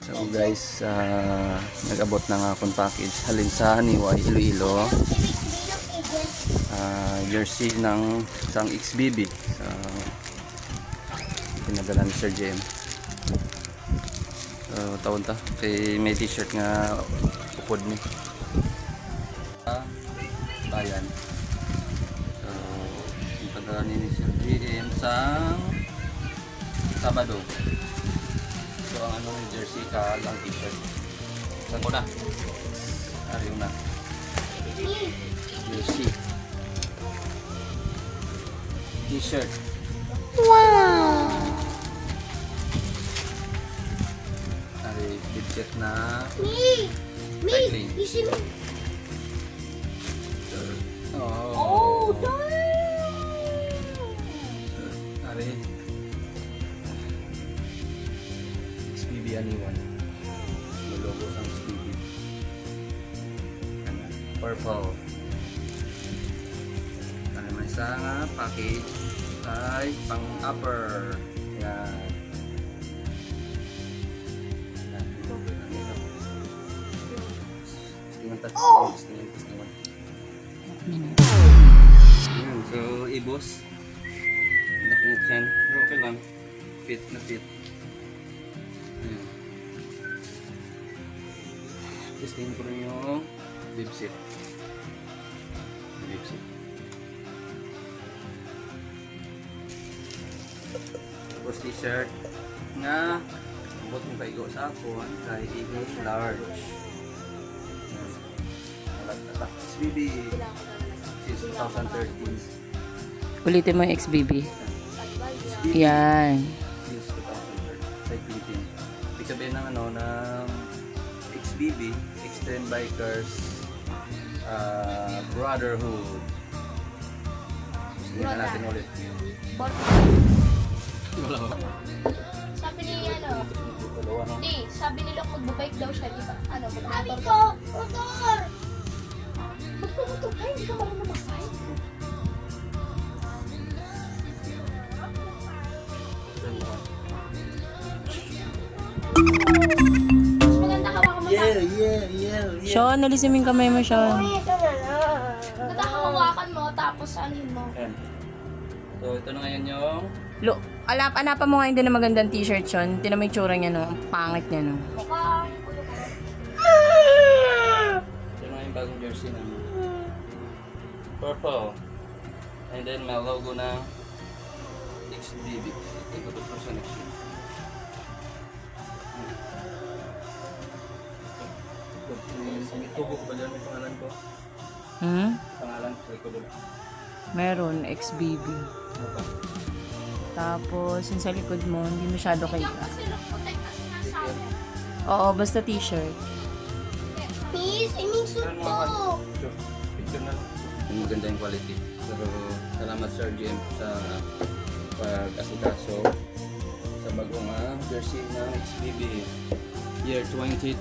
So guys, nag-abot na nga akong package halin sa Haniway, Iloilo. Jersey ng isang XBB sa pinadala ni Sir JM. Taon ta kay may t-shirt nga upod ni bayan. So yung padala ni Sir JM sa Sabado. So ang ano yung jersey ka lang t-shirt. Saan ko na? Ariyo na. Jersey. T-shirt. Wow! Ari t-shirt na Me! Oh, damn! Ari XBB anyone. May logo sa XBB. Purple. Ano may isang package ay pang upper. Yan. Yan, so ibos. Nakinit yan. Pero okay lang. Fit na fit. Ayan. Testing ko rin yung bibsit. Bibsit. Tapos t-shirt nga abot mong kaigo sa akon kay Eagle Large. XBB since 2013. Ulitin mo yung XBB. XBB Yan. since 2013 sa Philippines. Ibig sabihin ng ano ng XBB, Extreme Bikers Brotherhood. Hindi na natin ulit. Sabi ni hindi, sabi nila magbabike daw siya, di ba? Ano, Sabi magmotor ko, motor! Magmotor ka, hindi ka marunong mag-bike. Mas maganda hawakan mo na. Yeah. Sean, alisin mo yung kamay mo, Sean. Maganda hawakan mo, tapos anuhin mo. Ayan. So ito na ngayon yung Hanapan mo nga yung din na magandang t-shirt, Sean. Tinan mo yung tsura niya, no? Ang pangit niya, no? Mukhang pulo ka. ito na yung bagong jersey na purple. And then may logo na XBB. Ito to sa next year. May tubo ko ba dyan? May pangalan ko? Pangalan sa likod doon. Meron, XBB. Ano ba? Tapos, yung sa likod mo, hindi masyado Yung kita. kasi nakaprotect kasi nasabi. Oo, basta t-shirt. Please, iningsot ko. Picture na lang. Yung maganda yung quality. Pero salamat Sir Jim sa pag-asikaso sa bagong jersey ng XBB year 2023.